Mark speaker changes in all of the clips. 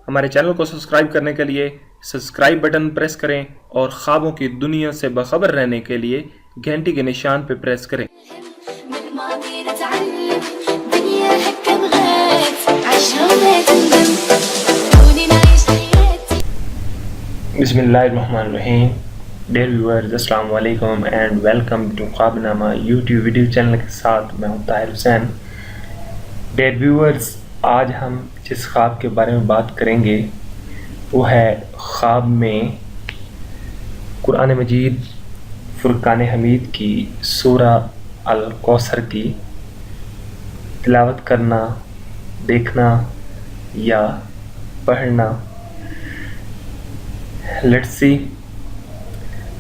Speaker 1: ہمارے چینل کو سبسکرائب کرنے کے لیے سبسکرائب بٹن پریس کریں اور خوابوں کی دنیا سے باخبر رہنے کے لیے گھنٹی کے نشان پہ پریس کریں۔ بسم اللہ الرحمن الرحیم۔ ڈیئر ویورز، السلام علیکم اینڈ ویلکم ٹو خواب نامہ یوٹیوب ویڈیو چینل کے ساتھ میں ہوں طاہر حسین۔ ڈیئر ویورز، آج ہم جس خواب کے بارے میں بات کریں گے وہ ہے خواب میں قرآن مجید فرقان حمید کی سورہ الکوثر کی تلاوت کرنا، دیکھنا یا پڑھنا۔ Let's see.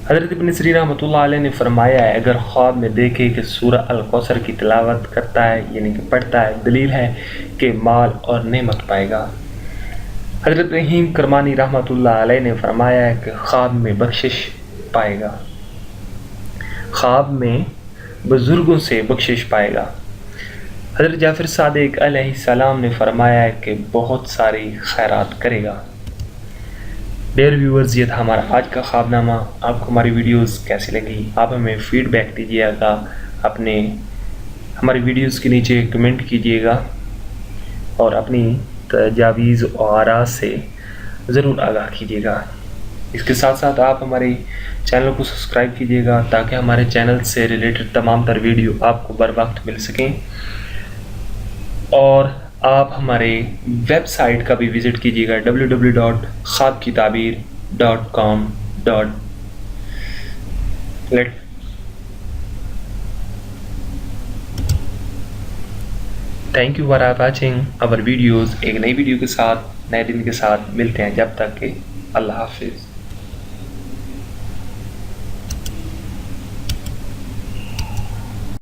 Speaker 1: حضرت ابن سیرین رحمۃ اللہ علیہ نے فرمایا ہے، اگر خواب میں دیکھے کہ سورہ الکوثر کی تلاوت کرتا ہے یعنی کہ پڑھتا ہے، دلیل ہے کہ مال اور نعمت پائے گا۔ حضرت رحیم کرمانی رحمۃ اللہ علیہ نے فرمایا ہے کہ خواب میں بخشش پائے گا، خواب میں بزرگوں سے بخشش پائے گا۔ حضرت جعفر صادق علیہ السلام نے فرمایا ہے کہ بہت ساری خیرات کرے گا۔ ڈیئر ویورز، یہ تھا ہمارا آج کا خواب نامہ۔ آپ کو ہماری ویڈیوز کیسی لگی؟ آپ ہمیں فیڈ بیک دیجیے گا، اپنے ہماری ویڈیوز کے نیچے کمنٹ کیجیے گا اور اپنی تجاویز و آراء سے ضرور آگاہ کیجیے گا۔ اس کے ساتھ ساتھ آپ ہمارے چینل کو سبسکرائب کیجیے گا تاکہ ہمارے چینل سے ریلیٹڈ تمام تر ویڈیو آپ کو بر وقت مل سکیں، اور آپ ہمارے ویب سائٹ کا بھی وزٹ کیجیے گا www.خوابکیتعبیر.com۔ Thank you for watching our videos. ایک نئی ویڈیو کے ساتھ، نئے دن کے ساتھ ملتے ہیں، جب تک کہ اللہ حافظ۔